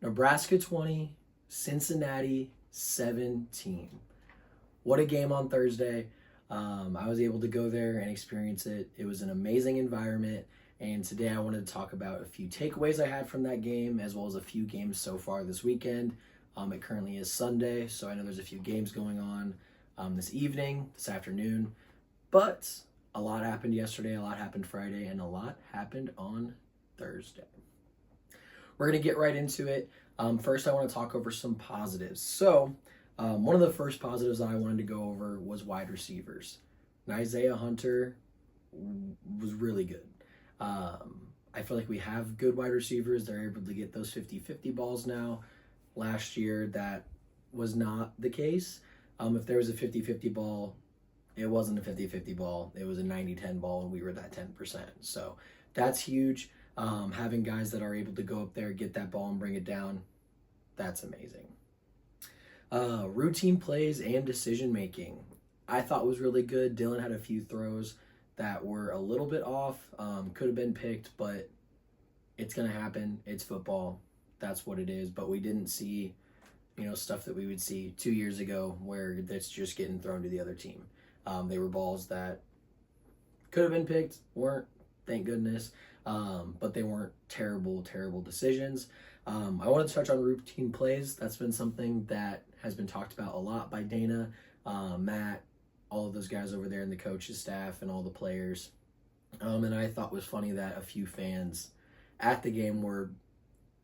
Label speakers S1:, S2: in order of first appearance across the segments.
S1: Nebraska 20, Cincinnati 17. What a game on Thursday. I was able to go there and experience it. It was an amazing environment. And today I wanted to talk about a few takeaways I had from that game, as well as a few games so far this weekend. It currently is Sunday, so I know there's a few games going on this evening, this afternoon. But a lot happened yesterday, a lot happened Friday, and a lot happened on Thursday. We're going to get right into it. First, I want to talk over some positives. So, one of the first positives that I wanted to go over was wide receivers. And Isaiah Hunter was really good. I feel like we have good wide receivers. They're able to get those 50-50 balls now. Last year, that was not the case. If there was a 50-50 ball, it wasn't a 50-50 ball. It was a 90-10 ball, and we were that 10%. So that's huge. Having guys that are able to go up there, get that ball, and bring it down, that's amazing. Routine plays and decision-making, I thought was really good. Dylan had a few throws that were a little bit off, could have been picked, but it's going to happen. It's football. That's what it is. But we didn't see, stuff that we would see 2 years ago where that's just getting thrown to the other team. They were balls that could have been picked, weren't, thank goodness, but they weren't terrible decisions. I wanted to touch on routine plays. That's been something that has been talked about a lot by Dana, Matt, all of those guys over there and the coaches staff and all the players. And I thought was funny that a few fans at the game were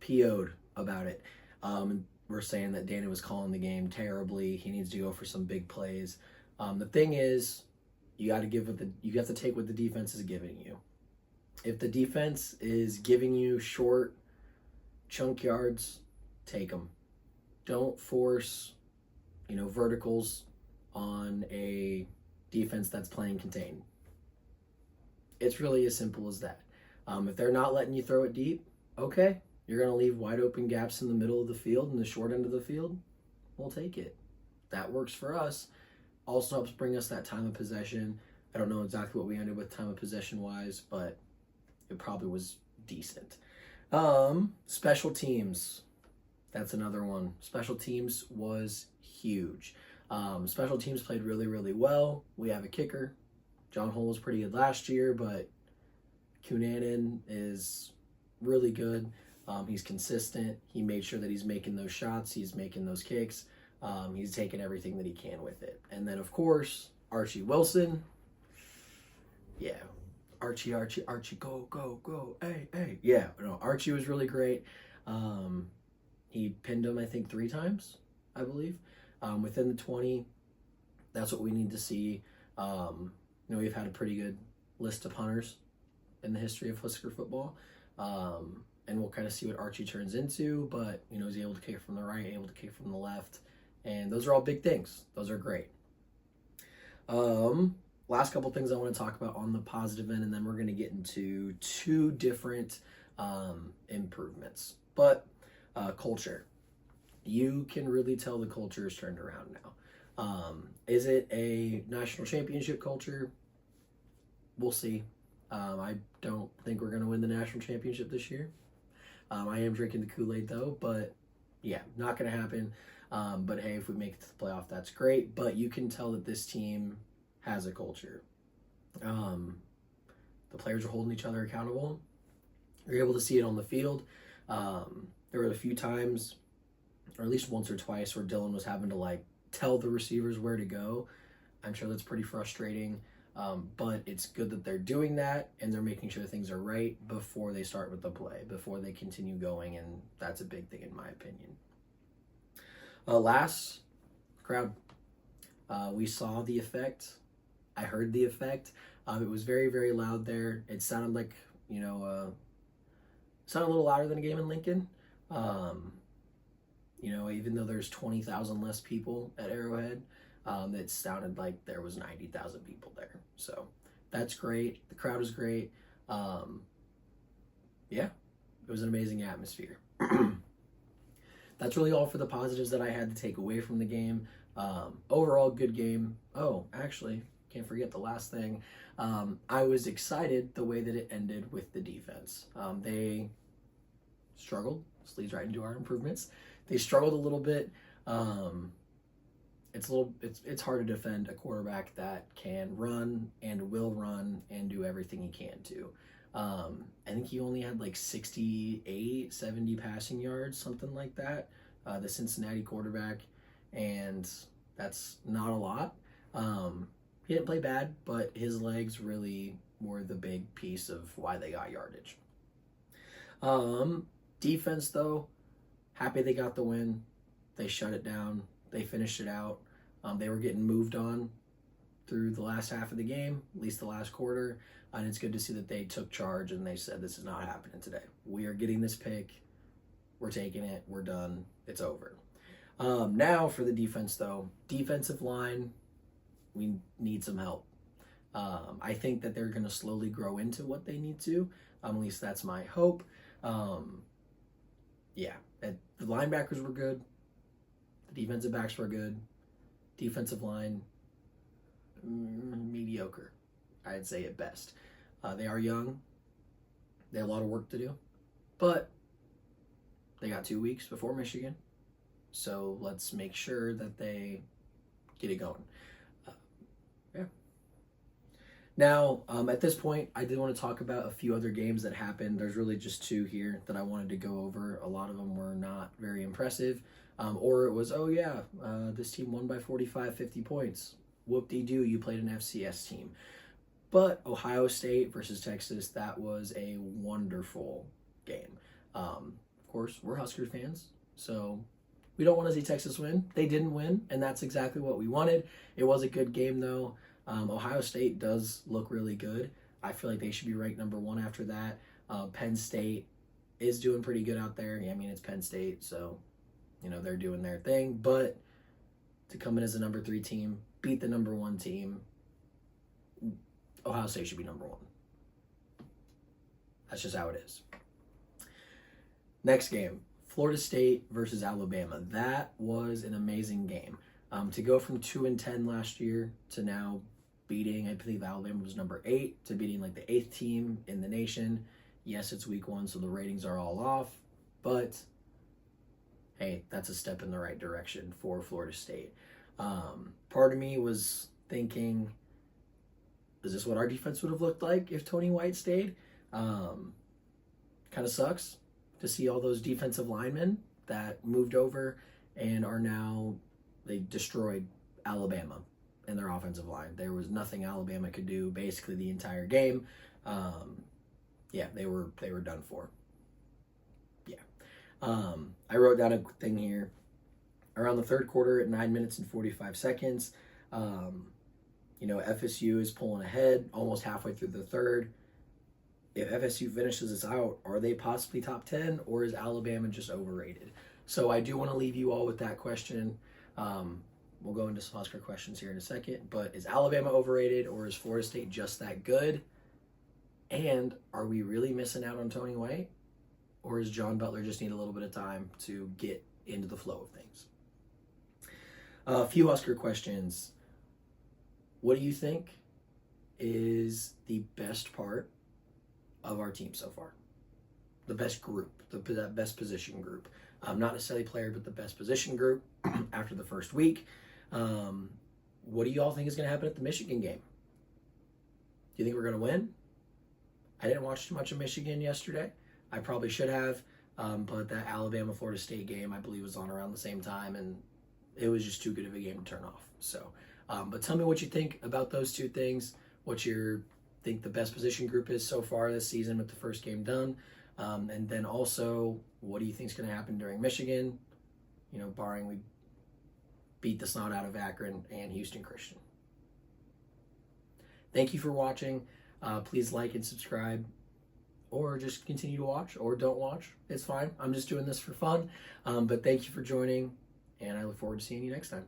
S1: PO'd about it. We're saying that Dana was calling the game terribly. He needs to go for some big plays. The thing is, you have to take what the defense is giving you. If the defense is giving you short chunk yards, take them. Don't force, verticals on a defense that's playing contain. It's really as simple as that. If they're not letting you throw it deep, okay, you're going to leave wide open gaps in the middle of the field and the short end of the field, we'll take it. That works for us. Also helps bring us that time of possession. I don't know exactly what we ended with time of possession wise, but it probably was decent. Special teams. That's another one. Special teams was huge. Special teams played really, really well. We have a kicker. John Hull was pretty good last year, but Cunanan is really good. He's consistent. He made sure that he's making those shots. He's making those kicks. He's taking everything that he can with it. And then, of course, Archie Wilson. Yeah. Archie, go. Hey. Yeah, no, Archie was really great. He pinned him, I think, 3 times, I believe. Within the 20, that's what we need to see. We've had a pretty good list of punters in the history of Husker football. And we'll kind of see what Archie turns into, but, he's able to kick from the right, able to kick from the left. And those are all big things. Those are great. Last couple things I want to talk about on the positive end, and then we're going to get into 2 different improvements. But culture. You can really tell the culture is turned around now. Is it a national championship culture? We'll see. I don't think we're going to win the national championship this year. I am drinking the Kool-Aid though, but yeah, not going to happen. But hey, if we make it to the playoff, that's great. But you can tell that this team has a culture. The players are holding each other accountable. You're able to see it on the field. There were a few times, or at least once or twice, where Dylan was having to tell the receivers where to go. I'm sure that's pretty frustrating. But it's good that they're doing that and they're making sure things are right before they start with the play, before they continue going, and that's a big thing in my opinion. Last, crowd. We saw the effect. I heard the effect. It was very, very loud there. It sounded like, sounded a little louder than a game in Lincoln. Even though there's 20,000 less people at Arrowhead, it sounded like there was 90,000 people there. So that's great. The crowd was great. Yeah, it was an amazing atmosphere. That's really all for the positives that I had to take away from the game. Overall, good game. Oh, actually, can't forget the last thing. I was excited the way that it ended with the defense. They struggled This leads right into our improvements. They struggled a little bit. It's hard to defend a quarterback that can run and will run and do everything he can to. I think he only had like 68, 70 passing yards, something like that, the Cincinnati quarterback, and that's not a lot. He didn't play bad, but his legs really were the big piece of why they got yardage. Defense, though, happy they got the win. They shut it down. They finished it out. They were getting moved on through the last half of the game, at least the last quarter, and it's good to see that they took charge and they said, this is not happening today. We are getting this pick. We're taking it. We're done. It's over. Now for the defense, though. Defensive line, we need some help. I think that they're going to slowly grow into what they need to. At least that's my hope. The linebackers were good. The defensive backs were good. Defensive line, mediocre, I'd say at best. They are young. They have a lot of work to do. But they got 2 weeks before Michigan. So let's make sure that they get it going. Now, at this point, I did want to talk about a few other games that happened. There's really just 2 here that I wanted to go over. A lot of them were not very impressive. Or it was, this team won by 45, 50 points. Whoop-de-doo, you played an FCS team. But Ohio State versus Texas, that was a wonderful game. Of course, we're Huskers fans, so we don't want to see Texas win. They didn't win, and that's exactly what we wanted. It was a good game, though. Ohio State does look really good. I feel like they should be ranked number 1 after that. Penn State is doing pretty good out there. I mean, it's Penn State, so, they're doing their thing. But to come in as a number 3 team, beat the number 1 team, Ohio State should be number 1. That's just how it is. Next game, Florida State versus Alabama. That was an amazing game. To go from 2-10 last year to now beating, I believe Alabama was number 8, to beating like the 8th team in the nation. Yes, it's week 1, so the ratings are all off, but hey, that's a step in the right direction for Florida State. Part of me was thinking, is this what our defense would have looked like if Tony White stayed? Kind of sucks to see all those defensive linemen that moved over and are now, they destroyed Alabama and their offensive line. There was nothing Alabama could do basically the entire game. They were done for. I wrote down a thing here. Around the third quarter at 9 minutes and 45 seconds, FSU is pulling ahead almost halfway through the third. If FSU finishes this out, are they possibly top 10, or is Alabama just overrated? So I do want to leave you all with that question. We'll go into some Husker questions here in a second, but is Alabama overrated, or is Florida State just that good? And are we really missing out on Tony White, or does John Butler just need a little bit of time to get into the flow of things? A few Husker questions. What do you think is the best part of our team so far? The best group, the best position group. Not necessarily player, but the best position group after the first week. What do you all think is going to happen at the Michigan game? Do you think we're going to win? I didn't watch too much of Michigan yesterday. I probably should have, but that Alabama-Florida State game, I believe, was on around the same time, and it was just too good of a game to turn off. So, but tell me what you think about those 2 things. What you think the best position group is so far this season with the first game done. And then also, what do you think is going to happen during Michigan? Barring we beat the snot out of Akron and Houston Christian. Thank you for watching. Please like and subscribe, or just continue to watch, or don't watch. It's fine. I'm just doing this for fun. But thank you for joining, and I look forward to seeing you next time.